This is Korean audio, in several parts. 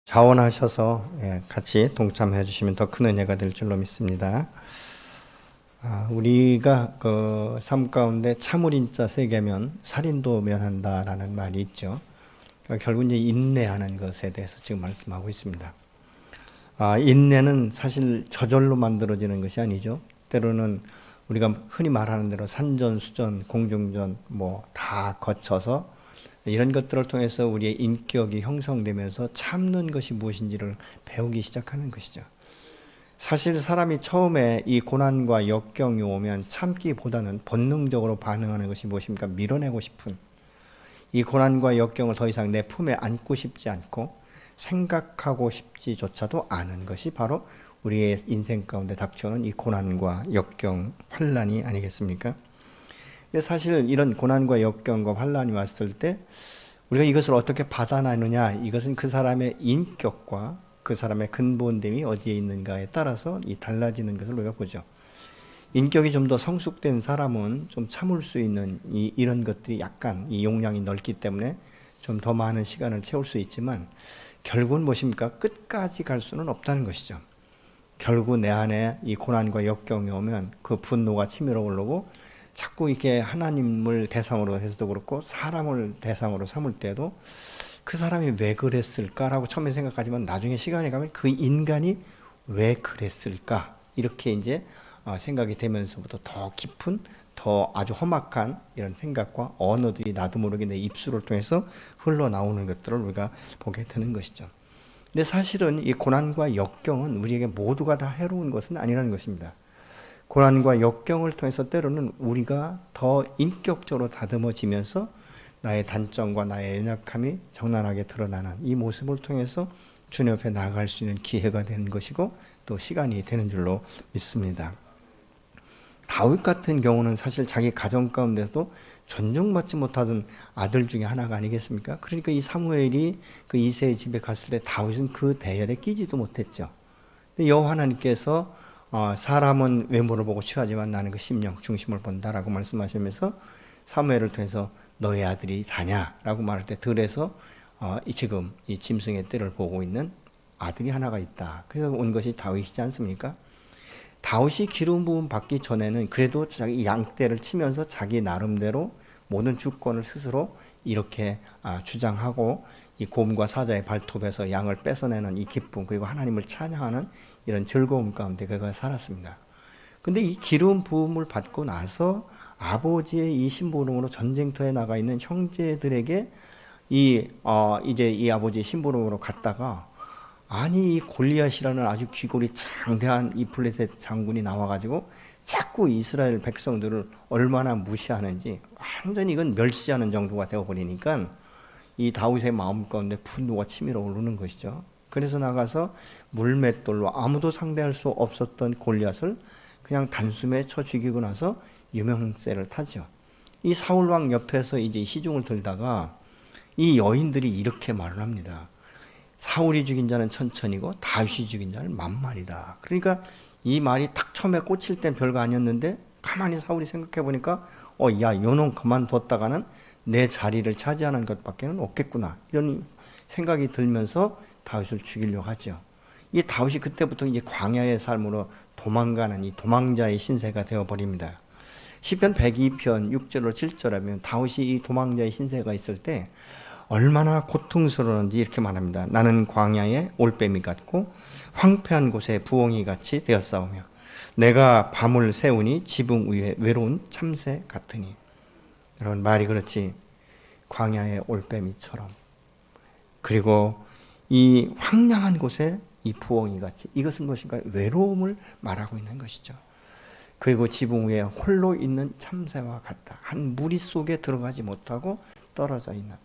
자원하셔서 같이 동참해 주시면 더 큰 은혜가 될 줄로 믿습니다. 우리가 그 삶 가운데 참을인자 세계면 살인도 면한다라는 말이 있죠. 결국 이제 인내하는 것에 대해서 지금 말씀하고 있습니다. 인내는 사실 저절로 만들어지는 것이 아니죠. 때로는 우리가 흔히 말하는 대로 산전수전, 공중전 다 거쳐서 이런 것들을 통해서 우리의 인격이 형성되면서 참는 것이 무엇인지를 배우기 시작하는 것이죠. 사실 사람이 처음에 이 고난과 역경이 오면 참기보다는 본능적으로 반응하는 것이 무엇입니까? 밀어내고 싶은, 이 고난과 역경을 더 이상 내 품에 안고 싶지 않고 생각하고 싶지조차도 않은 것이 바로 우리의 인생 가운데 닥쳐오는 이 고난과 역경, 환난이 아니겠습니까? 근데 사실 이런 고난과 역경과 환난이 왔을 때 우리가 이것을 어떻게 받아내느냐, 이것은 그 사람의 인격과 그 사람의 근본됨이 어디에 있는가에 따라서 이 달라지는 것을 우리가 보죠. 인격이 좀 더 성숙된 사람은 좀 참을 수 있는 이런 것들이 약간 이 용량이 넓기 때문에 좀 더 많은 시간을 채울 수 있지만 결국은 무엇입니까? 끝까지 갈 수는 없다는 것이죠. 결국 내 안에 이 고난과 역경이 오면 그 분노가 치밀어 오르고 자꾸 이렇게 하나님을 대상으로 해서도 그렇고 사람을 대상으로 삼을 때도 그 사람이 왜 그랬을까라고 처음에 생각하지만 나중에 시간이 가면 그 인간이 왜 그랬을까 이렇게 이제 생각이 되면서부터 더 깊은, 더 아주 험악한 이런 생각과 언어들이 나도 모르게 내 입술을 통해서 흘러나오는 것들을 우리가 보게 되는 것이죠. 근데 사실은 이 고난과 역경은 우리에게 모두가 다 해로운 것은 아니라는 것입니다. 고난과 역경을 통해서 때로는 우리가 더 인격적으로 다듬어지면서 나의 단점과 나의 연약함이 적나라하게 드러나는 이 모습을 통해서 주님 앞에 나아갈 수 있는 기회가 되는 것이고 또 시간이 되는 줄로 믿습니다. 다윗 같은 경우는 사실 자기 가정 가운데서도 존중받지 못하던 아들 중에 하나가 아니겠습니까? 그러니까 이 사무엘이 그 이새의 집에 갔을 때 다윗은 그 대열에 끼지도 못했죠. 여호와 하나님께서 사람은 외모를 보고 취하지만 나는 그 심령 중심을 본다라고 말씀하시면서 사무엘을 통해서 너의 아들이 다냐라고 말할 때 들에서 지금 이 짐승의 떼를 보고 있는 아들이 하나가 있다. 그래서 온 것이 다윗이지 않습니까? 다윗이 기름 부음 받기 전에는 그래도 자기 양떼를 치면서 자기 나름대로 모든 주권을 스스로 이렇게 주장하고 이 곰과 사자의 발톱에서 양을 뺏어내는 이 기쁨, 그리고 하나님을 찬양하는 이런 즐거움 가운데 그가 살았습니다. 근데 이 기름 부음을 받고 나서 아버지의 이 심부름으로 전쟁터에 나가 있는 형제들에게 이제 이 아버지의 심부름으로 갔다가 아니 이 골리앗이라는 아주 귀골이 장대한 이 블레셋 장군이 나와가지고 자꾸 이스라엘 백성들을 얼마나 무시하는지 완전히 이건 멸시하는 정도가 되어버리니까 이 다윗의 마음 가운데 분노가 치밀어 오르는 것이죠. 그래서 나가서 물맷돌로 아무도 상대할 수 없었던 골리앗을 그냥 단숨에 쳐 죽이고 나서 유명세를 타죠. 이 사울왕 옆에서 이제 시중을 들다가 이 여인들이 이렇게 말을 합니다. 사울이 죽인 자는 천천히고 다윗이 죽인 자는 만만이다. 그러니까 이 말이 딱 처음에 꽂힐 땐 별거 아니었는데 가만히 사울이 생각해 보니까 야 요놈 그만뒀다가는 내 자리를 차지하는 것밖에 없겠구나 이런 생각이 들면서 다윗을 죽이려고 하죠. 이 다윗이 그때부터 이제 광야의 삶으로 도망가는 이 도망자의 신세가 되어버립니다. 시편 102편 6절로 7절 하면 다윗이 이 도망자의 신세가 있을 때 얼마나 고통스러운지 이렇게 말합니다. 나는 광야의 올빼미 같고 황폐한 곳에 부엉이 같이 되었사오며 내가 밤을 새우니 지붕 위에 외로운 참새 같으니. 여러분 말이 그렇지. 광야의 올빼미처럼, 그리고 이 황량한 곳에 이 부엉이 같이, 이것은 무엇인가? 외로움을 말하고 있는 것이죠. 그리고 지붕 위에 홀로 있는 참새와 같다. 한 무리 속에 들어가지 못하고 떨어져 있는.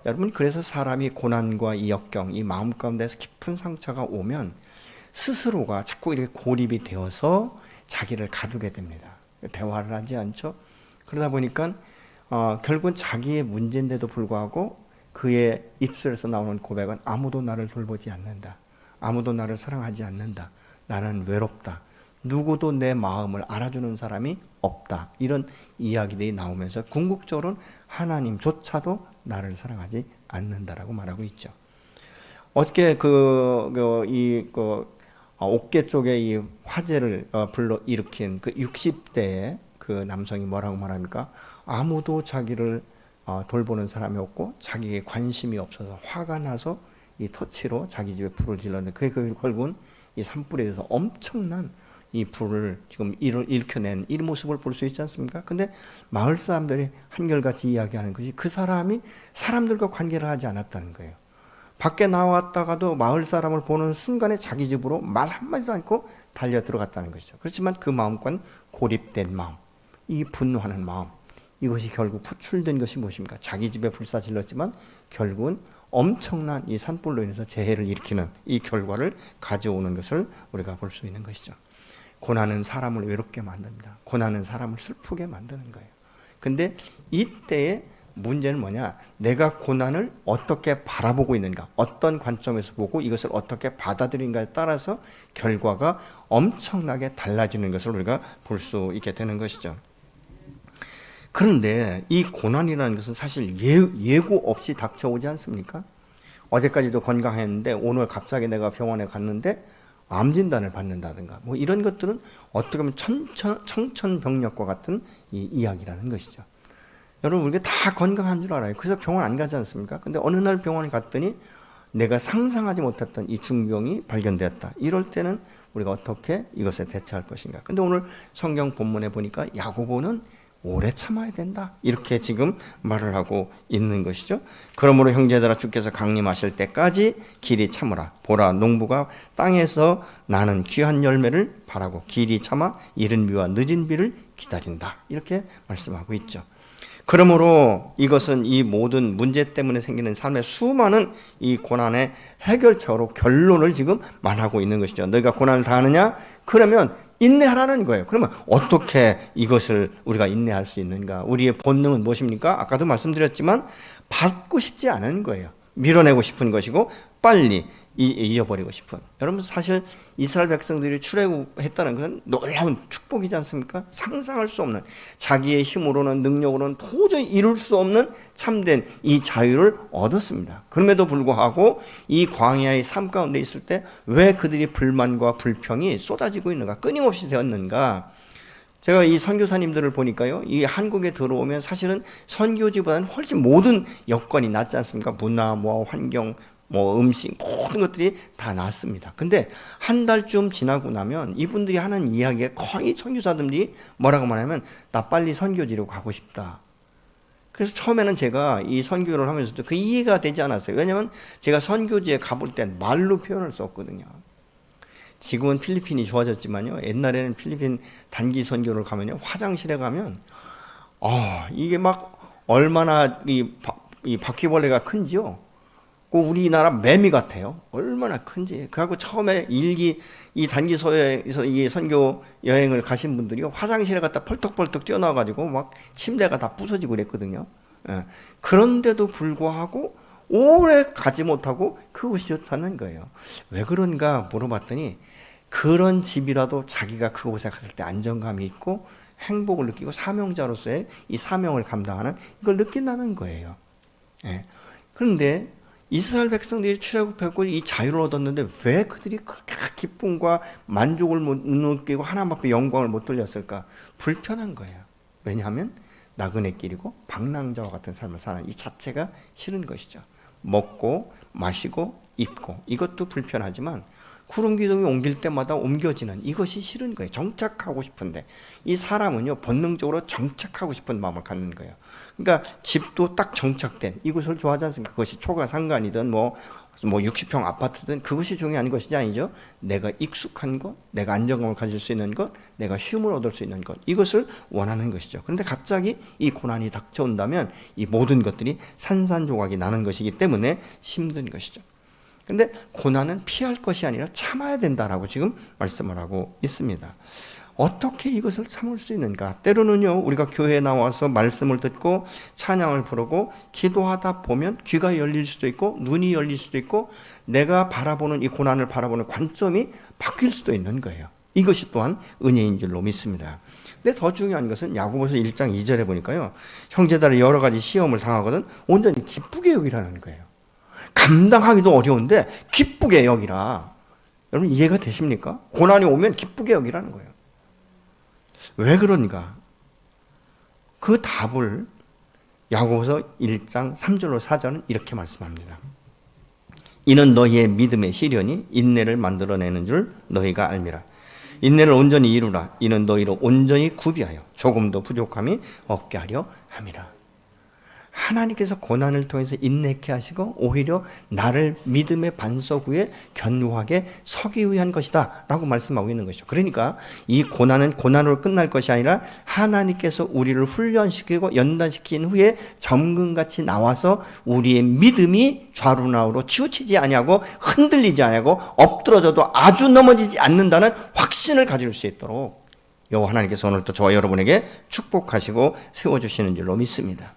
여러분 그래서 사람이 고난과 이 역경, 이 마음 가운데서 깊은 상처가 오면 스스로가 자꾸 이렇게 고립이 되어서 자기를 가두게 됩니다. 대화를 하지 않죠. 그러다 보니까 결국은 자기의 문제인데도 불구하고 그의 입술에서 나오는 고백은 아무도 나를 돌보지 않는다. 아무도 나를 사랑하지 않는다. 나는 외롭다. 누구도 내 마음을 알아주는 사람이 없다. 이런 이야기들이 나오면서 궁극적으로는 하나님조차도 나를 사랑하지 않는다라고 말하고 있죠. 어떻게 옥계 쪽에 이 화재를 불러 일으킨 그 60대의 그 남성이 뭐라고 말합니까? 아무도 자기를 돌보는 사람이 없고 자기에게 관심이 없어서 화가 나서 이 터치로 자기 집에 불을 질렀는데 그게 결국은 이 산불에 대해서 엄청난 이 불을 지금 일으켜낸 이 모습을 볼 수 있지 않습니까? 근데 마을 사람들이 한결같이 이야기하는 것이 그 사람이 사람들과 관계를 하지 않았다는 거예요. 밖에 나왔다가도 마을 사람을 보는 순간에 자기 집으로 말 한마디도 않고 달려 들어갔다는 것이죠. 그렇지만 그 마음과는 고립된 마음, 이 분노하는 마음, 이것이 결국 부출된 것이 무엇입니까? 자기 집에 불사질렀지만 결국은 엄청난 이 산불로 인해서 재해를 일으키는 이 결과를 가져오는 것을 우리가 볼 수 있는 것이죠. 고난은 사람을 외롭게 만듭니다. 고난은 사람을 슬프게 만드는 거예요. 근데 이때의 문제는 뭐냐? 내가 고난을 어떻게 바라보고 있는가? 어떤 관점에서 보고 이것을 어떻게 받아들인가에 따라서 결과가 엄청나게 달라지는 것을 우리가 볼 수 있게 되는 것이죠. 그런데 이 고난이라는 것은 사실 예고 없이 닥쳐오지 않습니까? 어제까지도 건강했는데 오늘 갑자기 내가 병원에 갔는데 암 진단을 받는다든가 뭐 이런 것들은 어떻게 보면 청천벽력과 같은 이 이야기라는 것이죠. 여러분 우리가 다 건강한 줄 알아요. 그래서 병원 안 가지 않습니까? 근데 어느 날 병원에 갔더니 내가 상상하지 못했던 이 중병이 발견되었다. 이럴 때는 우리가 어떻게 이것에 대처할 것인가? 근데 오늘 성경 본문에 보니까 야고보는 오래 참아야 된다. 이렇게 지금 말을 하고 있는 것이죠. 그러므로 형제들아 주께서 강림하실 때까지 길이 참으라. 보라 농부가 땅에서 나는 귀한 열매를 바라고 길이 참아 이른 비와 늦은 비를 기다린다. 이렇게 말씀하고 있죠. 그러므로 이것은 이 모든 문제 때문에 생기는 삶의 수많은 이 고난의 해결책으로 결론을 지금 말하고 있는 것이죠. 너희가 고난을 당하느냐? 그러면 인내하라는 거예요. 그러면 어떻게 이것을 우리가 인내할 수 있는가? 우리의 본능은 무엇입니까? 아까도 말씀드렸지만 받고 싶지 않은 거예요. 밀어내고 싶은 것이고 빨리 잊어버리고 싶은. 여러분 사실 이스라엘 백성들이 출애굽했다는 것은 놀라운 축복이지 않습니까? 상상할 수 없는 자기의 힘으로는 능력으로는 도저히 이룰 수 없는 참된 이 자유를 얻었습니다. 그럼에도 불구하고 이 광야의 삶 가운데 있을 때 왜 그들이 불만과 불평이 쏟아지고 있는가? 끊임없이 되었는가? 제가 이 선교사님들을 보니까요, 이 한국에 들어오면 사실은 선교지보다는 훨씬 모든 여건이 낫지 않습니까? 문화, 환경, 음식 모든 것들이 다 나았습니다. 근데 한 달쯤 지나고 나면 이분들이 하는 이야기가 거의 선교사들이 뭐라고 말하면 나 빨리 선교지로 가고 싶다. 그래서 처음에는 제가 이 선교를 하면서도 그 이해가 되지 않았어요. 왜냐하면 제가 선교지에 가볼 땐 말로 표현을 썼거든요. 지금은 필리핀이 좋아졌지만요. 옛날에는 필리핀 단기 선교를 가면요. 화장실에 가면 이게 막 얼마나 이 바퀴벌레가 큰지요. 우리나라 매미 같아요. 얼마나 큰지. 그래갖고 처음에 이 단기소에서 이 선교 여행을 가신 분들이 화장실에 갔다 펄떡펄떡 뛰어나와가지고 막 침대가 다 부서지고 그랬거든요. 예. 그런데도 불구하고 오래 가지 못하고 그곳이 좋다는 거예요. 왜 그런가 물어봤더니 그런 집이라도 자기가 그곳에 갔을 때 안정감이 있고 행복을 느끼고 사명자로서의 이 사명을 감당하는 이걸 느낀다는 거예요. 예. 그런데 이스라엘 백성들이 출애굽했고 이 자유를 얻었는데 왜 그들이 그렇게 기쁨과 만족을 못 느끼고 하나님 앞에 영광을 못 돌렸을까? 불편한 거예요. 왜냐하면 나그네 길이고 방랑자와 같은 삶을 사는 이 자체가 싫은 것이죠. 먹고 마시고 입고 이것도 불편하지만 구름 기둥이 옮길 때마다 옮겨지는 이것이 싫은 거예요. 정착하고 싶은데 이 사람은요 본능적으로 정착하고 싶은 마음을 갖는 거예요. 그러니까 집도 딱 정착된 이곳을 좋아하지 않습니까? 그것이 초가 상간이든 60평 아파트든 그것이 중요한 것이 아니죠. 내가 익숙한 것, 내가 안정감을 가질 수 있는 것, 내가 쉼을 얻을 수 있는 것 이것을 원하는 것이죠. 그런데 갑자기 이 고난이 닥쳐온다면 이 모든 것들이 산산조각이 나는 것이기 때문에 힘든 것이죠. 근데 고난은 피할 것이 아니라 참아야 된다라고 지금 말씀을 하고 있습니다. 어떻게 이것을 참을 수 있는가? 때로는요, 우리가 교회에 나와서 말씀을 듣고 찬양을 부르고 기도하다 보면 귀가 열릴 수도 있고 눈이 열릴 수도 있고 내가 바라보는 이 고난을 바라보는 관점이 바뀔 수도 있는 거예요. 이것이 또한 은혜인 줄로 믿습니다. 근데 더 중요한 것은 야고보서 1장 2절에 보니까요, 형제들이 여러 가지 시험을 당하거든 온전히 기쁘게 여기라는 거예요. 감당하기도 어려운데 기쁘게 여기라. 여러분 이해가 되십니까? 고난이 오면 기쁘게 여기라는 거예요. 왜 그런가? 그 답을 야고보서 1장 3절로 4절은 이렇게 말씀합니다. 이는 너희의 믿음의 시련이 인내를 만들어내는 줄 너희가 알미라. 인내를 온전히 이루라. 이는 너희를 온전히 구비하여 조금도 부족함이 없게 하려 함이라. 하나님께서 고난을 통해서 인내케 하시고 오히려 나를 믿음의 반석 위에 견고하게 서기 위한 것이다 라고 말씀하고 있는 것이죠. 그러니까 이 고난은 고난으로 끝날 것이 아니라 하나님께서 우리를 훈련시키고 연단시킨 후에 점금같이 나와서 우리의 믿음이 좌로나우로 치우치지 아니하고 흔들리지 아니하고 엎드러져도 아주 넘어지지 않는다는 확신을 가질 수 있도록 여호와 하나님께서 오늘도 저와 여러분에게 축복하시고 세워주시는 줄로 믿습니다.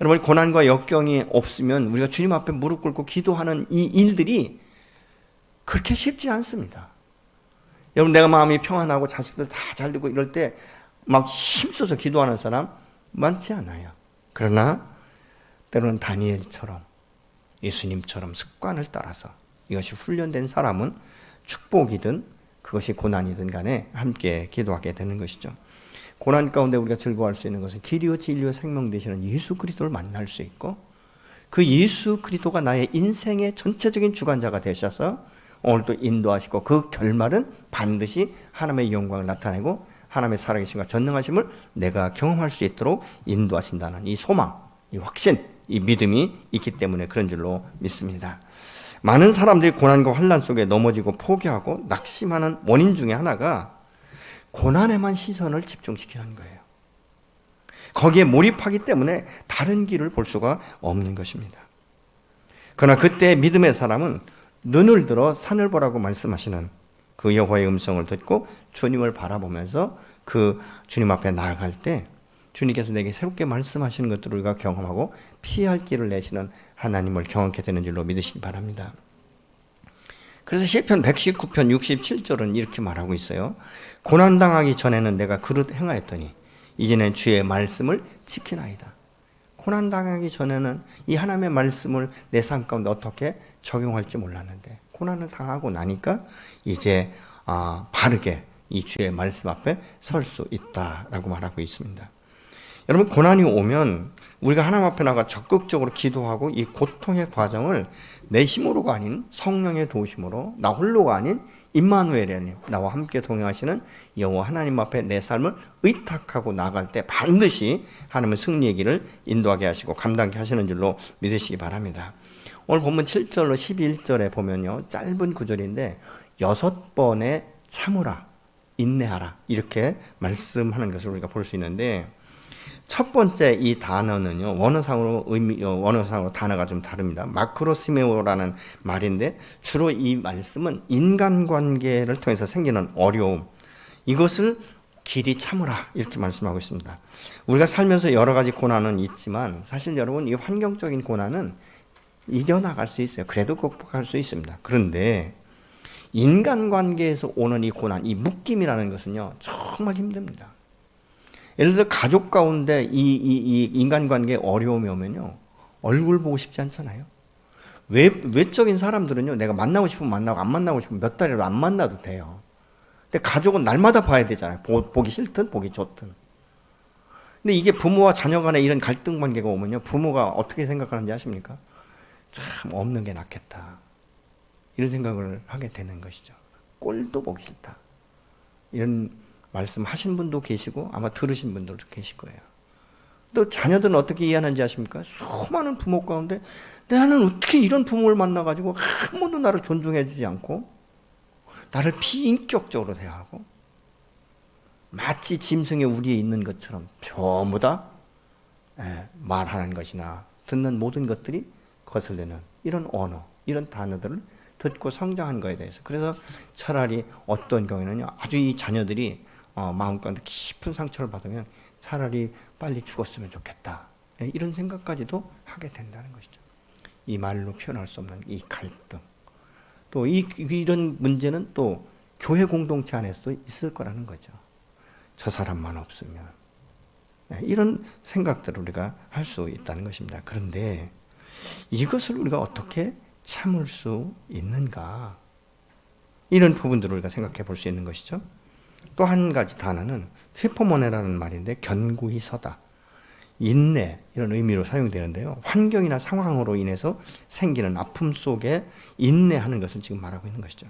여러분 고난과 역경이 없으면 우리가 주님 앞에 무릎 꿇고 기도하는 이 일들이 그렇게 쉽지 않습니다. 여러분 내가 마음이 평안하고 자식들 다 잘 되고 이럴 때 막 힘써서 기도하는 사람 많지 않아요. 그러나 때로는 다니엘처럼 예수님처럼 습관을 따라서 이것이 훈련된 사람은 축복이든 그것이 고난이든 간에 함께 기도하게 되는 것이죠. 고난 가운데 우리가 즐거워할 수 있는 것은 길이요 진리요 생명 되시는 예수 그리스도를 만날 수 있고 그 예수 그리스도가 나의 인생의 전체적인 주관자가 되셔서 오늘도 인도하시고 그 결말은 반드시 하나님의 영광을 나타내고 하나님의 살아계심과 전능하심을 내가 경험할 수 있도록 인도하신다는 이 소망, 이 확신, 이 믿음이 있기 때문에 그런 줄로 믿습니다. 많은 사람들이 고난과 환난 속에 넘어지고 포기하고 낙심하는 원인 중에 하나가 고난에만 시선을 집중시키는 거예요. 거기에 몰입하기 때문에 다른 길을 볼 수가 없는 것입니다. 그러나 그때 믿음의 사람은 눈을 들어 산을 보라고 말씀하시는 그 여호와의 음성을 듣고 주님을 바라보면서 그 주님 앞에 나아갈 때 주님께서 내게 새롭게 말씀하시는 것들을 우리가 경험하고 피할 길을 내시는 하나님을 경험하게 되는 줄로 믿으시기 바랍니다. 그래서 시편 119편 67절은 이렇게 말하고 있어요. 고난당하기 전에는 내가 그릇 행하였더니 이제는 주의 말씀을 지키나이다. 고난당하기 전에는 이 하나님의 말씀을 내 삶 가운데 어떻게 적용할지 몰랐는데 고난을 당하고 나니까 이제 바르게 이 주의 말씀 앞에 설 수 있다라고 말하고 있습니다. 여러분 고난이 오면 우리가 하나님 앞에 나가 적극적으로 기도하고 이 고통의 과정을 내 힘으로가 아닌 성령의 도우심으로 나 홀로가 아닌 임마누엘이 나와 함께 동행하시는 여호와 하나님 앞에 내 삶을 의탁하고 나갈 때 반드시 하나님의 승리의 길을 인도하게 하시고 감당케 하시는 줄로 믿으시기 바랍니다. 오늘 본문 7절로 11절에 보면요 짧은 구절인데 6번의 참으라 인내하라 이렇게 말씀하는 것을 우리가 볼 수 있는데 첫 번째 이 단어는요 원어상으로 단어가 좀 다릅니다. 마크로시메오라는 말인데 주로 이 말씀은 인간관계를 통해서 생기는 어려움 이것을 길이 참으라 이렇게 말씀하고 있습니다. 우리가 살면서 여러 가지 고난은 있지만 사실 여러분 이 환경적인 고난은 이겨나갈 수 있어요. 그래도 극복할 수 있습니다. 그런데 인간관계에서 오는 이 고난, 이 묶임이라는 것은요 정말 힘듭니다. 예를 들어 가족 가운데 이 인간관계에 어려움이 오면요 얼굴 보고 싶지 않잖아요. 외적인 사람들은요 내가 만나고 싶으면 만나고 안 만나고 싶으면 몇 달이라도 안 만나도 돼요. 근데 가족은 날마다 봐야 되잖아요. 보기 싫든 보기 좋든. 근데 이게 부모와 자녀 간에 이런 갈등 관계가 오면요 부모가 어떻게 생각하는지 아십니까? 참 없는 게 낫겠다 이런 생각을 하게 되는 것이죠. 꼴도 보기 싫다 이런 말씀하신 분도 계시고 아마 들으신 분들도 계실 거예요. 또 자녀들은 어떻게 이해하는지 아십니까? 수많은 부모 가운데 나는 어떻게 이런 부모를 만나가지고 한 번도 나를 존중해 주지 않고 나를 비인격적으로 대하고 마치 짐승의 우리에 있는 것처럼 전부 다 말하는 것이나 듣는 모든 것들이 거슬리는 이런 언어, 이런 단어들을 듣고 성장한 거에 대해서 그래서 차라리 어떤 경우에는요 아주 이 자녀들이 마음 가운데 깊은 상처를 받으면 차라리 빨리 죽었으면 좋겠다 이런 생각까지도 하게 된다는 것이죠. 이 말로 표현할 수 없는 이 갈등 또 이런 문제는 또 교회 공동체 안에서도 있을 거라는 거죠. 저 사람만 없으면 이런 생각들을 우리가 할 수 있다는 것입니다. 그런데 이것을 우리가 어떻게 참을 수 있는가? 이런 부분들을 우리가 생각해 볼 수 있는 것이죠. 또 한 가지 단어는 휘포모네라는 말인데 견고히 서다, 인내 이런 의미로 사용되는데요. 환경이나 상황으로 인해서 생기는 아픔 속에 인내하는 것을 지금 말하고 있는 것이죠.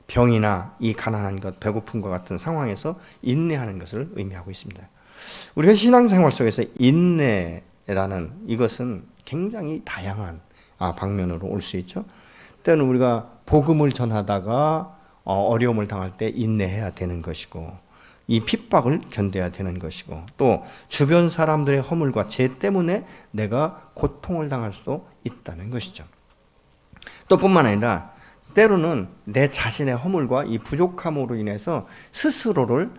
병이나 이 가난한 것, 배고픔과 같은 상황에서 인내하는 것을 의미하고 있습니다. 우리가 신앙생활 속에서 인내라는 이것은 굉장히 다양한 방면으로 올 수 있죠. 때는 우리가 복음을 전하다가 어려움을 당할 때 인내해야 되는 것이고, 이 핍박을 견뎌야 되는 것이고, 또 주변 사람들의 허물과 죄 때문에 내가 고통을 당할 수도 있다는 것이죠. 또 뿐만 아니라 때로는 내 자신의 허물과 이 부족함으로 인해서 스스로를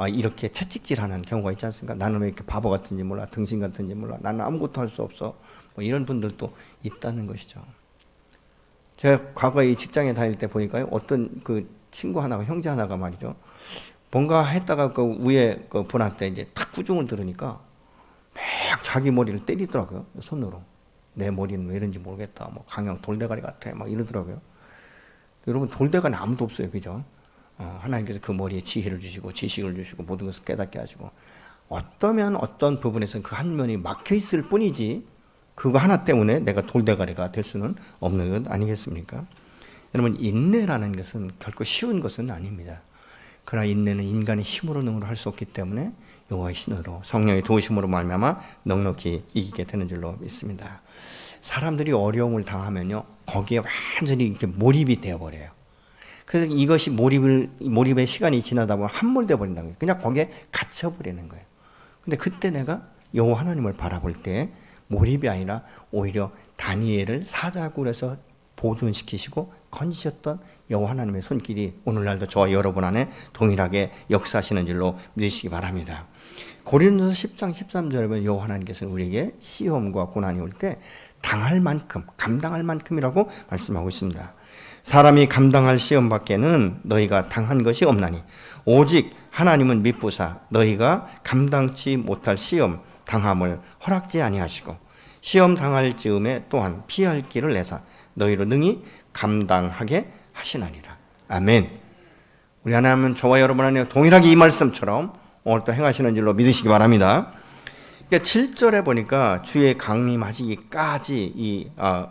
이렇게 채찍질하는 경우가 있지 않습니까? 나는 왜 이렇게 바보 같은지 몰라, 등신 같은지 몰라, 나는 아무것도 할 수 없어, 뭐 이런 분들도 있다는 것이죠. 제가 과거에 이 직장에 다닐 때 보니까요, 어떤 그 친구 하나가, 형제 하나가 말이죠, 뭔가 했다가 그 위에 그 분한테 이제 탁 꾸중을 들으니까 막 자기 머리를 때리더라고요, 손으로. 내 머리는 왜 이런지 모르겠다, 뭐 강형 돌대가리 같아, 막 이러더라고요. 여러분, 돌대가리 아무도 없어요, 그죠? 하나님께서 그 머리에 지혜를 주시고 지식을 주시고 모든 것을 깨닫게 하시고, 어떠면 어떤 부분에서는 그 한 면이 막혀 있을 뿐이지 그거 하나 때문에 내가 돌대가리가 될 수는 없는 것 아니겠습니까? 여러분, 인내라는 것은 결코 쉬운 것은 아닙니다. 그러나 인내는 인간의 힘으로 능으로 할 수 없기 때문에 여호와의 신으로, 성령의 도우심으로 말미암아 넉넉히 이기게 되는 줄로 믿습니다. 사람들이 어려움을 당하면요, 거기에 완전히 이렇게 몰입이 되어버려요. 그래서 이것이 몰입의 시간이 지나다 보면 함몰되어 버린다는 거예요. 그냥 거기에 갇혀버리는 거예요. 근데 그때 내가 여호와 하나님을 바라볼 때 몰입이 아니라 오히려 다니엘을 사자굴에서 보존시키시고 건지셨던 여호와 하나님의 손길이 오늘날도 저와 여러분 안에 동일하게 역사하시는 줄로 믿으시기 바랍니다. 고린도서 10장 13절에 보면 여호와 하나님께서는 우리에게 시험과 고난이 올 때 당할 만큼, 감당할 만큼이라고 말씀하고 있습니다. 사람이 감당할 시험 밖에는 너희가 당한 것이 없나니 오직 하나님은 미쁘사 너희가 감당치 못할 시험 당함을 허락지 아니하시고 시험 당할 즈음에 또한 피할 길을 내사 너희로 능히 감당하게 하시나니라. 아멘. 우리 하나님은 저와 여러분 안에 동일하게 이 말씀처럼 오늘 또 행하시는 줄로 믿으시기 바랍니다. 그러니까 7절에 보니까 주의 강림하시기까지 이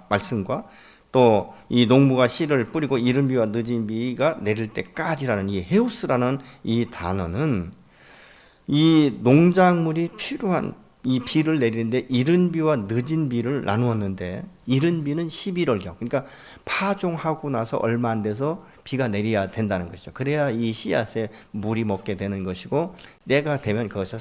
말씀과 또 이 농부가 씨를 뿌리고 이른 비와 늦은 비가 내릴 때까지라는 이 헤우스라는 이 단어는 이 농작물이 필요한 이 비를 내리는데 이른 비와 늦은 비를 나누었는데, 이른 비는 11월경, 그러니까 파종하고 나서 얼마 안 돼서 비가 내려야 된다는 것이죠. 그래야 이 씨앗에 물이 먹게 되는 것이고 때가 되면 거기서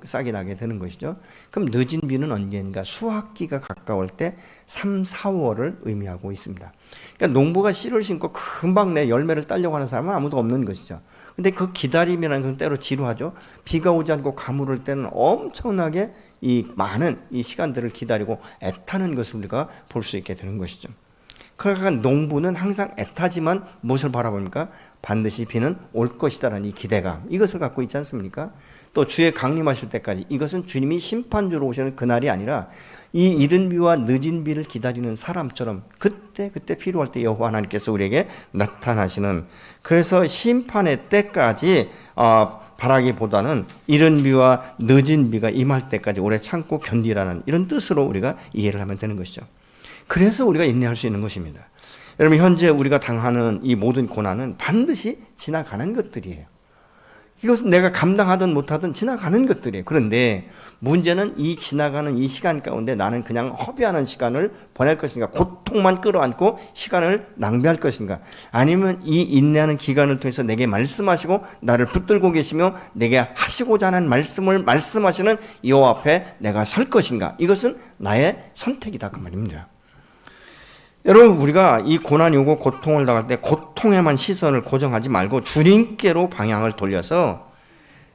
싹이 나게 되는 것이죠. 그럼 늦은 비는 언제인가? 수확기가 가까울 때 3, 4월을 의미하고 있습니다. 그러니까 농부가 씨를 심고 금방 내 열매를 따려고 하는 사람은 아무도 없는 것이죠. 근데 그 기다림이라는 건 때로 지루하죠. 비가 오지 않고 가물을 때는 엄청나게 이 많은 이 시간들을 기다리고 애타는 것을 우리가 볼 수 있게 되는 것이죠. 그러니까 농부는 항상 애타지만 무엇을 바라봅니까? 반드시 비는 올 것이다라는 이 기대감, 이것을 갖고 있지 않습니까? 또 주의 강림하실 때까지, 이것은 주님이 심판주로 오시는 그날이 아니라 이 이른 비와 늦은 비를 기다리는 사람처럼 그때 필요할 때 여호와 하나님께서 우리에게 나타나시는, 그래서 심판의 때까지 바라기보다는 이른 비와 늦은 비가 임할 때까지 오래 참고 견디라는 이런 뜻으로 우리가 이해를 하면 되는 것이죠. 그래서 우리가 인내할 수 있는 것입니다. 여러분, 현재 우리가 당하는 이 모든 고난은 반드시 지나가는 것들이에요. 이것은 내가 감당하든 못하든 지나가는 것들이에요. 그런데 문제는 이 지나가는 이 시간 가운데 나는 그냥 허비하는 시간을 보낼 것인가, 고통만 끌어안고 시간을 낭비할 것인가, 아니면 이 인내하는 기간을 통해서 내게 말씀하시고 나를 붙들고 계시며 내게 하시고자 하는 말씀을 말씀하시는 여호와 앞에 내가 설 것인가, 이것은 나의 선택이다, 그 말입니다. 여러분, 우리가 이 고난이 오고 고통을 당할 때 고통에만 시선을 고정하지 말고 주님께로 방향을 돌려서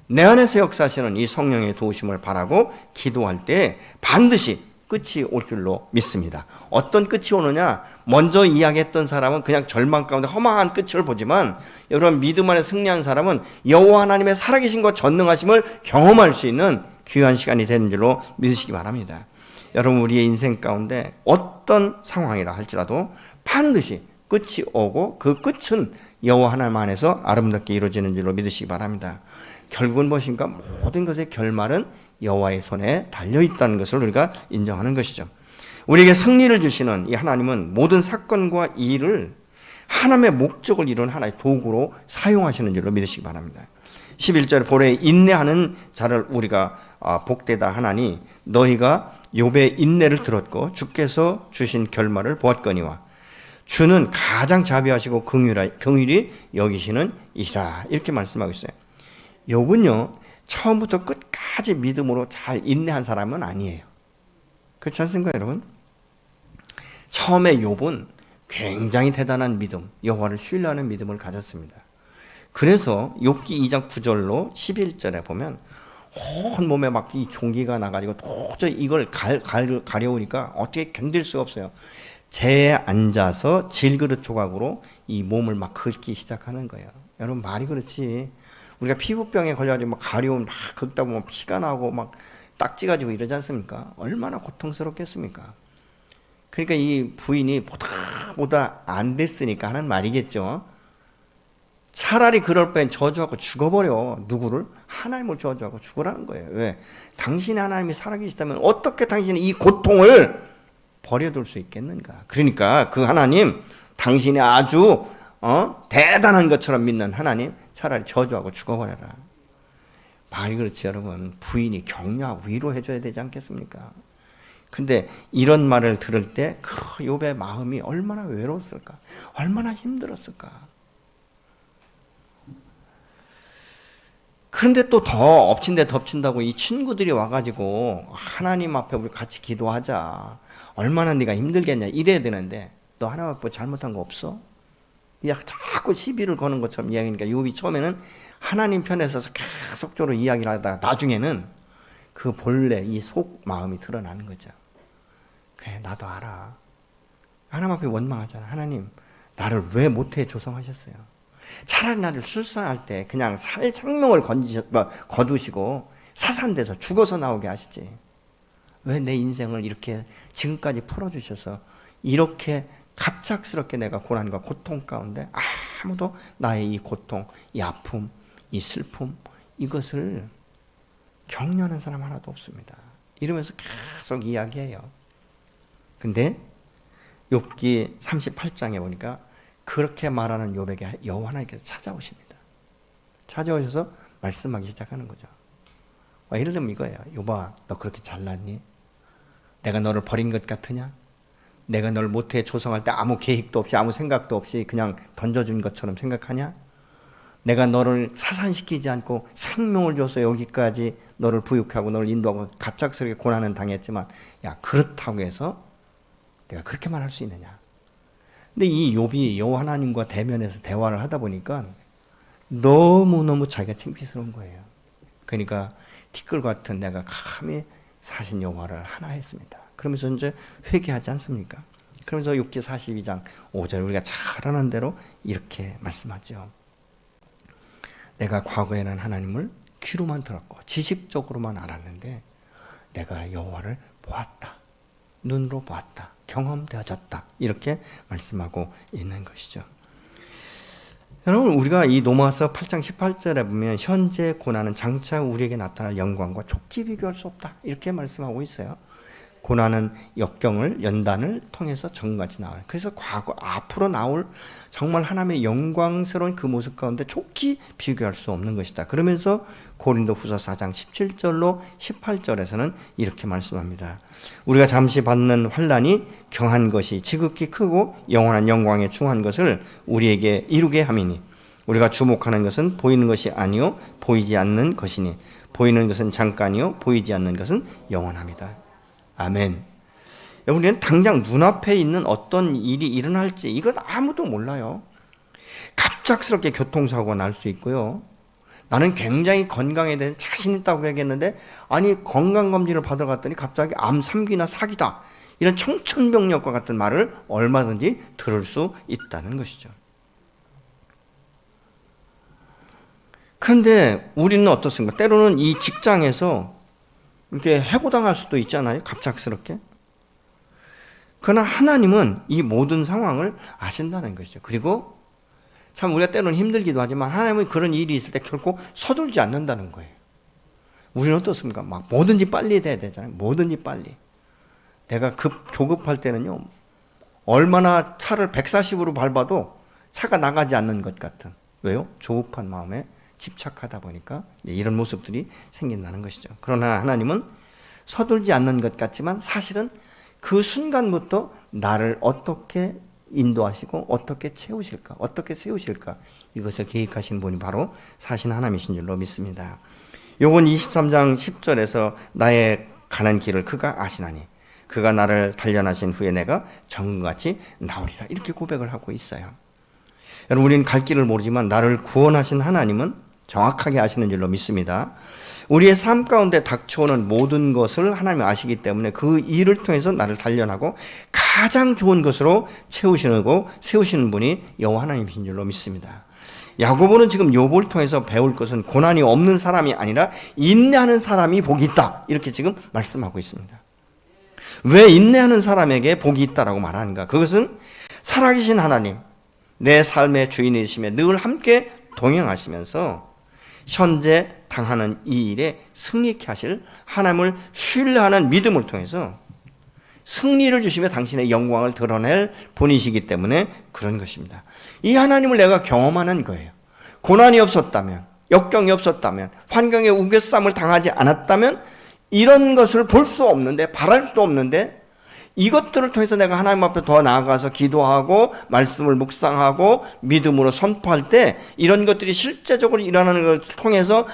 내 안에서 역사하시는 이 성령의 도우심을 바라고 기도할 때 반드시 끝이 올 줄로 믿습니다. 어떤 끝이 오느냐? 먼저 이야기했던 사람은 그냥 절망 가운데 허망한 끝을 보지만, 여러분, 믿음 안에 승리한 사람은 여호와 하나님의 살아계신 것 전능하심을 경험할 수 있는 귀한 시간이 되는 줄로 믿으시기 바랍니다. 여러분, 우리의 인생 가운데 어떤 상황이라 할지라도 반드시 끝이 오고 그 끝은 여호와 하나님 안에서 아름답게 이루어지는 줄로 믿으시기 바랍니다. 결국은 무엇인가? 모든 것의 결말은 여호와의 손에 달려있다는 것을 우리가 인정하는 것이죠. 우리에게 승리를 주시는 이 하나님은 모든 사건과 일을 하나님의 목적을 이루는 하나의 도구로 사용하시는 줄로 믿으시기 바랍니다. 11절 보레 인내하는 자를 우리가 복되다 하나니 너희가 욥의 인내를 들었고 주께서 주신 결말을 보았거니와 주는 가장 자비하시고 긍휼히 여기시는 이시라 이렇게 말씀하고 있어요. 욥은요 처음부터 끝까지 믿음으로 잘 인내한 사람은 아니에요. 그렇지 않습니까 여러분? 처음에 욥은 굉장히 대단한 믿음, 여호와를 신뢰하는 믿음을 가졌습니다. 그래서 욥기 2장 9절로 11절에 보면 온 몸에 막 이 종기가 나가지고 도저히 이걸 가려우니까 어떻게 견딜 수가 없어요. 재에 앉아서 질그릇 조각으로 이 몸을 막 긁기 시작하는 거예요. 여러분 말이 그렇지. 우리가 피부병에 걸려가지고 막 가려움 막 긁다 보면 피가 나고 막 딱지가지고 이러지 않습니까? 얼마나 고통스럽겠습니까? 그러니까 이 부인이 보다 안 됐으니까 하는 말이겠죠. 차라리 그럴 바엔 저주하고 죽어버려. 누구를? 하나님을 저주하고 죽으라는 거예요. 왜? 당신의 하나님이 살아계시다면 어떻게 당신이 이 고통을 버려둘 수 있겠는가? 그러니까 그 하나님, 당신이 아주 대단한 것처럼 믿는 하나님 차라리 저주하고 죽어버려라. 말이 그렇지 여러분. 부인이 격려하고 위로해줘야 되지 않겠습니까? 근데 이런 말을 들을 때 그 욥의 마음이 얼마나 외로웠을까? 얼마나 힘들었을까? 그런데 또 더 엎친 데 덮친다고 이 친구들이 와가지고 하나님 앞에 우리 같이 기도하자. 얼마나 네가 힘들겠냐 이래야 되는데 너 하나님 앞에 잘못한 거 없어? 자꾸 시비를 거는 것처럼 이야기하니까 욥이 처음에는 하나님 편에 서서 계속적으로 이야기를 하다가 나중에는 그 본래 이 속 마음이 드러나는 거죠. 그래 나도 알아. 하나님 앞에 원망하잖아. 하나님 나를 왜 모태에 조성하셨어요? 차라리 나를 출산할 때 그냥 생명을 거두시고 사산돼서 죽어서 나오게 하시지. 왜 내 인생을 이렇게 지금까지 풀어주셔서 이렇게 갑작스럽게 내가 고난과 고통 가운데 아무도 나의 이 고통, 이 아픔, 이 슬픔 이것을 격려하는 사람 하나도 없습니다. 이러면서 계속 이야기해요. 근데 욥기 38장에 보니까 그렇게 말하는 욥에게 여호와 하나님께서 찾아오십니다. 찾아오셔서 말씀하기 시작하는 거죠. 예를 들면 이거예요. 욥아, 너 그렇게 잘났니? 내가 너를 버린 것 같으냐? 내가 널 모태에 조성할 때 아무 계획도 없이 아무 생각도 없이 그냥 던져준 것처럼 생각하냐? 내가 너를 사산시키지 않고 생명을 줘서 여기까지 너를 부육하고 너를 인도하고 갑작스럽게 고난은 당했지만 야 그렇다고 해서 내가 그렇게 말할 수 있느냐? 근데 이 욥이 여호와 하나님과 대면해서 대화를 하다 보니까 너무너무 자기가 창피스러운 거예요. 그러니까 티끌 같은 내가 감히 사신 여호와를 하나 했습니다. 그러면서 이제 회개하지 않습니까? 그러면서 욥기 42장 5절 우리가 잘 아는 대로 이렇게 말씀하죠. 내가 과거에는 하나님을 귀로만 들었고 지식적으로만 알았는데 내가 여호와를 보았다. 눈으로 보았다. 경험되어졌다. 이렇게 말씀하고 있는 것이죠. 여러분 우리가 이 로마서 8장 18절에 보면 현재 고난은 장차 우리에게 나타날 영광과 족기 비교할 수 없다. 이렇게 말씀하고 있어요. 고난은 역경을 연단을 통해서 정같이 나와요. 그래서 과거 앞으로 나올 정말 하나님의 영광스러운 그 모습 가운데 족기 비교할 수 없는 것이다. 그러면서 고린도후서 4장 17절로 18절에서는 이렇게 말씀합니다. 우리가 잠시 받는 환난이 경한 것이 지극히 크고 영원한 영광에 충한 것을 우리에게 이루게 함이니 우리가 주목하는 것은 보이는 것이 아니요 보이지 않는 것이니 보이는 것은 잠깐이요 보이지 않는 것은 영원합니다. 아멘. 우리는 당장 눈앞에 있는 어떤 일이 일어날지 이건 아무도 몰라요. 갑작스럽게 교통사고가 날 수 있고요. 나는 굉장히 건강에 대한 자신 있다고 얘기했는데 아니 건강검진을 받으러 갔더니 갑자기 암 3기나 사기다. 이런 청천벽력과 같은 말을 얼마든지 들을 수 있다는 것이죠. 그런데 우리는 어떻습니까? 때로는 이 직장에서 이렇게 해고당할 수도 있잖아요. 갑작스럽게. 그러나 하나님은 이 모든 상황을 아신다는 것이죠. 그리고 참 우리가 때로는 힘들기도 하지만 하나님은 그런 일이 있을 때 결코 서둘지 않는다는 거예요. 우리는 어떻습니까? 막 뭐든지 빨리 돼야 되잖아요. 뭐든지 빨리. 내가 조급할 때는요, 얼마나 차를 140으로 밟아도 차가 나가지 않는 것 같은. 왜요? 조급한 마음에 집착하다 보니까 이런 모습들이 생긴다는 것이죠. 그러나 하나님은 서둘지 않는 것 같지만 사실은 그 순간부터 나를 어떻게 인도하시고 어떻게 채우실까, 어떻게 세우실까, 이것을 계획하시는 분이 바로 사신 하나님이신 줄로 믿습니다. 요번 23장 10절에서 나의 가는 길을 그가 아시나니 그가 나를 단련하신 후에 내가 정금같이 나오리라, 이렇게 고백을 하고 있어요. 여러분, 우리는 갈 길을 모르지만 나를 구원하신 하나님은 정확하게 아시는 줄로 믿습니다. 우리의 삶 가운데 닥쳐오는 모든 것을 하나님이 아시기 때문에 그 일을 통해서 나를 단련하고 가장 좋은 것으로 채우시고 세우시는 분이 여호와 하나님이신 줄로 믿습니다. 야고보는 지금 욥을 통해서 배울 것은 고난이 없는 사람이 아니라 인내하는 사람이 복이 있다, 이렇게 지금 말씀하고 있습니다. 왜 인내하는 사람에게 복이 있다라고 말하는가? 그것은 살아계신 하나님, 내 삶의 주인이시며 늘 함께 동행하시면서 현재 당하는 이 일에 승리케 하실 하나님을 신뢰하는 믿음을 통해서 승리를 주시며 당신의 영광을 드러낼 분이시기 때문에 그런 것입니다. 이 하나님을 내가 경험하는 거예요. 고난이 없었다면, 역경이 없었다면, 환경의 우겨쌈을 당하지 않았다면 이런 것을 볼 수 없는데, 바랄 수도 없는데, 이것들을 통해서 내가 하나님 앞에 더 나아가서 기도하고 말씀을 묵상하고 믿음으로 선포할 때 이런 것들이 실제적으로 일어나는 것을 통해서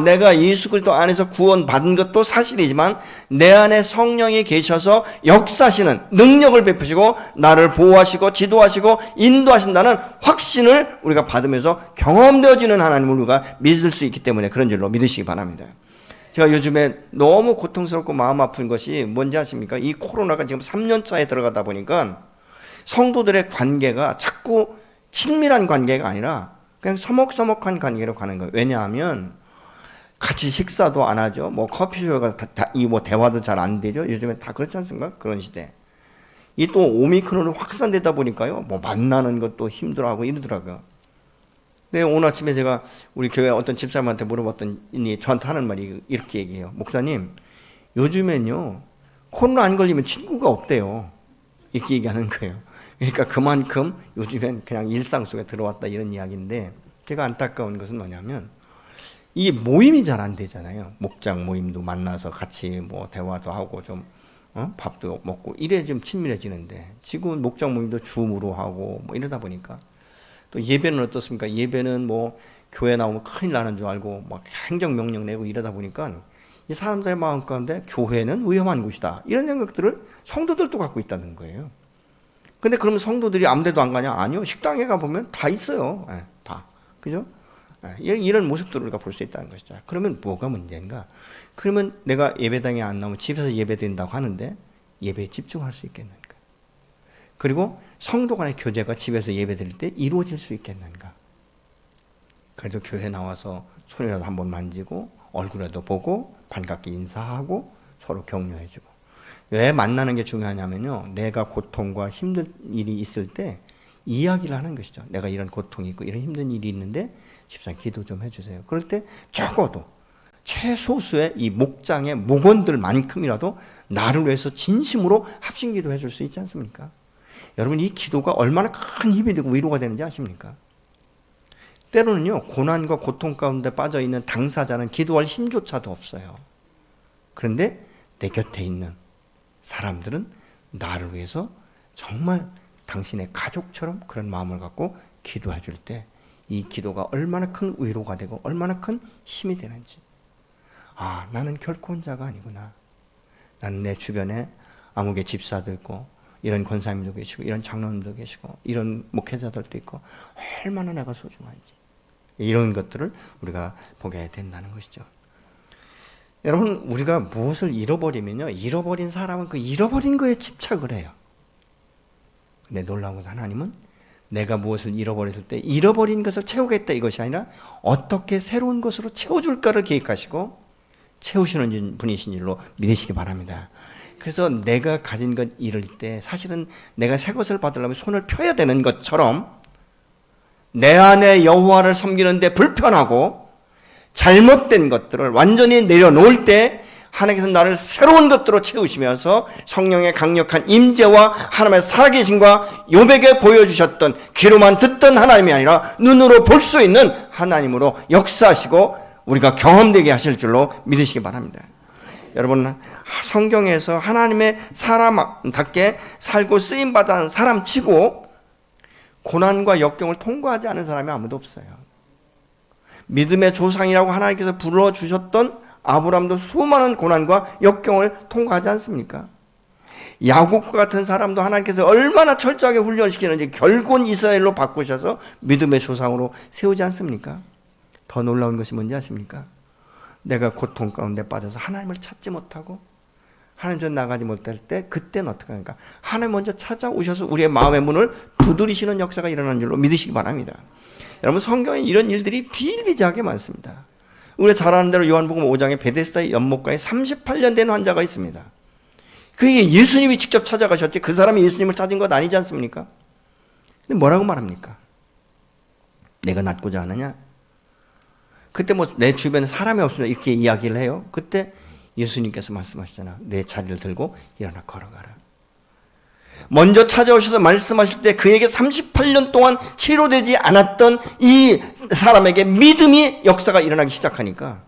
내가 예수 그리스도 안에서 구원받은 것도 사실이지만 내 안에 성령이 계셔서 역사하시는 능력을 베푸시고 나를 보호하시고 지도하시고 인도하신다는 확신을 우리가 받으면서 경험되어지는 하나님을 우리가 믿을 수 있기 때문에 그런 줄로 믿으시기 바랍니다. 제가 요즘에 너무 고통스럽고 마음 아픈 것이 뭔지 아십니까? 이 코로나가 지금 3년 차에 들어가다 보니까 성도들의 관계가 자꾸 친밀한 관계가 아니라 그냥 서먹서먹한 관계로 가는 거예요. 왜냐하면 같이 식사도 안 하죠. 뭐 커피숍가 대화도 잘 안 되죠. 요즘에 다 그렇지 않습니까? 그런 시대. 이 또 오미크론으로 확산되다 보니까요, 뭐 만나는 것도 힘들어하고 이러더라고요. 네, 오늘 아침에 제가 우리 교회 어떤 집사님한테 물어봤더니 저한테 하는 말이 이렇게 얘기해요. 목사님, 요즘엔요 코로나 안 걸리면 친구가 없대요, 이렇게 얘기하는 거예요. 그러니까 그만큼 요즘엔 그냥 일상 속에 들어왔다, 이런 이야기인데, 제가 안타까운 것은 뭐냐면 이 모임이 잘 안 되잖아요. 목장 모임도 만나서 같이 뭐 대화도 하고 좀 밥도 먹고 이래 좀 친밀해지는데, 지금 목장 모임도 줌으로 하고 뭐 이러다 보니까, 또 예배는 어떻습니까? 예배는 뭐 교회 나오면 큰일 나는 줄 알고 막 행정명령 내고 이러다 보니까 이 사람들의 마음 가운데 교회는 위험한 곳이다, 이런 생각들을 성도들도 갖고 있다는 거예요. 근데 그러면 성도들이 아무 데도 안 가냐? 아니요. 식당에 가보면 다 있어요. 다. 그죠? 이런 모습들을 우리가 볼 수 있다는 것이죠. 그러면 뭐가 문제인가? 그러면 내가 예배당에 안 나오면 집에서 예배 드린다고 하는데 예배에 집중할 수 있겠는가? 그리고 성도 간의 교제가 집에서 예배 드릴 때 이루어질 수 있겠는가? 그래도 교회 나와서 손이라도 한번 만지고 얼굴에도 보고 반갑게 인사하고 서로 격려해주고. 왜 만나는 게 중요하냐면요, 내가 고통과 힘든 일이 있을 때 이야기를 하는 것이죠. 내가 이런 고통이 있고 이런 힘든 일이 있는데 집사님 기도 좀 해주세요. 그럴 때 적어도 최소수의 이 목장의 목원들만큼이라도 나를 위해서 진심으로 합심기도 해줄 수 있지 않습니까? 여러분, 이 기도가 얼마나 큰 힘이 되고 위로가 되는지 아십니까? 때로는요, 고난과 고통 가운데 빠져있는 당사자는 기도할 힘조차도 없어요. 그런데 내 곁에 있는 사람들은 나를 위해서 정말 당신의 가족처럼 그런 마음을 갖고 기도해 줄 때 이 기도가 얼마나 큰 위로가 되고 얼마나 큰 힘이 되는지. 나는 결코 혼자가 아니구나. 나는 내 주변에 아무개 집사도 있고 이런 권사님도 계시고 이런 장로님도 계시고 이런 목회자들도 있고 얼마나 내가 소중한지, 이런 것들을 우리가 보게 된다는 것이죠. 여러분, 우리가 무엇을 잃어버리면요, 잃어버린 사람은 그 잃어버린 거에 집착을 해요. 근데 놀라운 것은 하나님은 내가 무엇을 잃어버렸을 때 잃어버린 것을 채우겠다, 이것이 아니라 어떻게 새로운 것으로 채워줄까를 계획하시고 채우시는 분이신 줄로 믿으시기 바랍니다. 그래서 내가 가진 것 잃을 때 사실은 내가 새 것을 받으려면 손을 펴야 되는 것처럼 내 안에 여호와를 섬기는데 불편하고 잘못된 것들을 완전히 내려놓을 때 하나님께서 나를 새로운 것들로 채우시면서 성령의 강력한 임재와 하나님의 살아계심과 욥에게 보여주셨던 귀로만 듣던 하나님이 아니라 눈으로 볼 수 있는 하나님으로 역사하시고 우리가 경험되게 하실 줄로 믿으시기 바랍니다. 여러분, 성경에서 하나님의 사람답게 살고 쓰임받은 사람 치고 고난과 역경을 통과하지 않은 사람이 아무도 없어요. 믿음의 조상이라고 하나님께서 불러주셨던 아브라함도 수많은 고난과 역경을 통과하지 않습니까? 야곱과 같은 사람도 하나님께서 얼마나 철저하게 훈련시키는지 결국은 이스라엘로 바꾸셔서 믿음의 조상으로 세우지 않습니까? 더 놀라운 것이 뭔지 아십니까? 내가 고통 가운데 빠져서 하나님을 찾지 못하고 하나님 전 나가지 못할 때 그때는 어떻게 합니까? 하나님 먼저 찾아오셔서 우리의 마음의 문을 두드리시는 역사가 일어나는 줄로 믿으시기 바랍니다. 여러분, 성경에 이런 일들이 비일비재하게 많습니다. 우리가 잘 아는 대로 요한복음 5장에 베데스다의 연못가에 38년 된 환자가 있습니다. 그게 예수님이 직접 찾아가셨지 그 사람이 예수님을 찾은 것 아니지 않습니까? 근데 뭐라고 말합니까? 내가 낫고자 하느냐? 그때 뭐 내 주변에 사람이 없으면 이렇게 이야기를 해요. 그때 예수님께서 말씀하시잖아. 내 자리를 들고 일어나 걸어가라. 먼저 찾아오셔서 말씀하실 때 그에게 38년 동안 치료되지 않았던 이 사람에게 믿음이 역사가 일어나기 시작하니까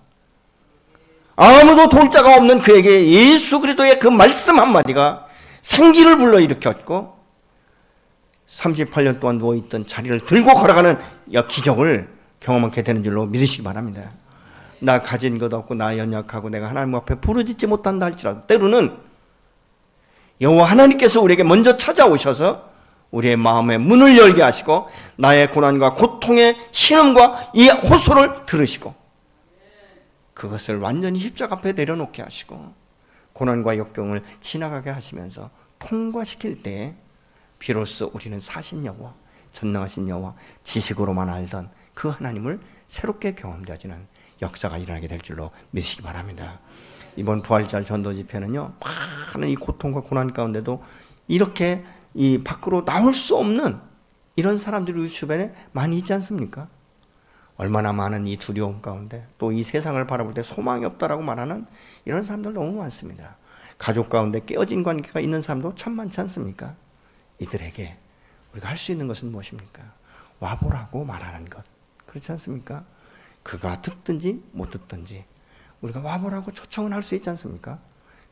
아무도 도울 자가 없는 그에게 예수 그리스도의 그 말씀 한마디가 생기를 불러일으켰고 38년 동안 누워있던 자리를 들고 걸어가는 기적을 경험하게 되는 줄로 믿으시기 바랍니다. 나 가진 것 없고 나 연약하고 내가 하나님 앞에 부르짖지 못한다 할지라도 때로는 여호와 하나님께서 우리에게 먼저 찾아오셔서 우리의 마음의 문을 열게 하시고 나의 고난과 고통의 신음과 이 호소를 들으시고 그것을 완전히 십자가 앞에 내려놓게 하시고 고난과 역경을 지나가게 하시면서 통과시킬 때 비로소 우리는 사신 여호와, 전능하신 여호와, 지식으로만 알던 그 하나님을 새롭게 경험되어지는 역사가 일어나게 될 줄로 믿으시기 바랍니다. 이번 부활절 전도 집회는요, 많은 이 고통과 고난 가운데도 이렇게 이 밖으로 나올 수 없는 이런 사람들이 우리 주변에 많이 있지 않습니까? 얼마나 많은 이 두려움 가운데 또 이 세상을 바라볼 때 소망이 없다라고 말하는 이런 사람들 너무 많습니다. 가족 가운데 깨어진 관계가 있는 사람도 참 많지 않습니까? 이들에게 우리가 할 수 있는 것은 무엇입니까? 와보라고 말하는 것. 그렇지 않습니까? 그가 듣든지 못 듣든지 우리가 와보라고 초청을 할 수 있지 않습니까?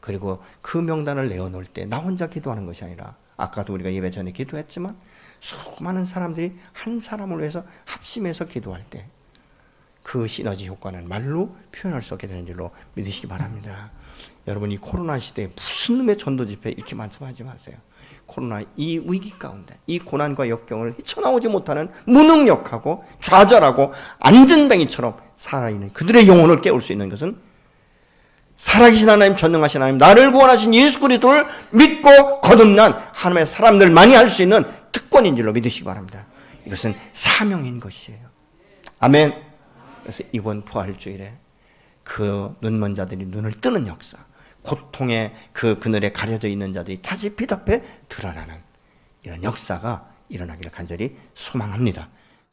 그리고 그 명단을 내어놓을 때 나 혼자 기도하는 것이 아니라 아까도 우리가 예배 전에 기도했지만 수많은 사람들이 한 사람을 위해서 합심해서 기도할 때 그 시너지 효과는 말로 표현할 수 없게 되는 줄로 믿으시기 바랍니다. 여러분, 이 코로나 시대에 무슨 놈의 전도 집회 이렇게 말씀하지 마세요. 코로나 이 위기 가운데 이 고난과 역경을 헤쳐나오지 못하는 무능력하고 좌절하고 안전뱅이처럼 살아있는 그들의 영혼을 깨울 수 있는 것은 살아계신 하나님, 전능하신 하나님, 나를 구원하신 예수 그리스도를 믿고 거듭난 하나님의 사람들만이 할 수 있는 특권인 줄로 믿으시기 바랍니다. 이것은 사명인 것이에요. 아멘. 그래서 이번 부활주일에 그 눈먼 자들이 눈을 뜨는 역사, 고통의 그 그늘에 가려져 있는 자들이 다시 빛 앞에 드러나는 이런 역사가 일어나기를 간절히 소망합니다.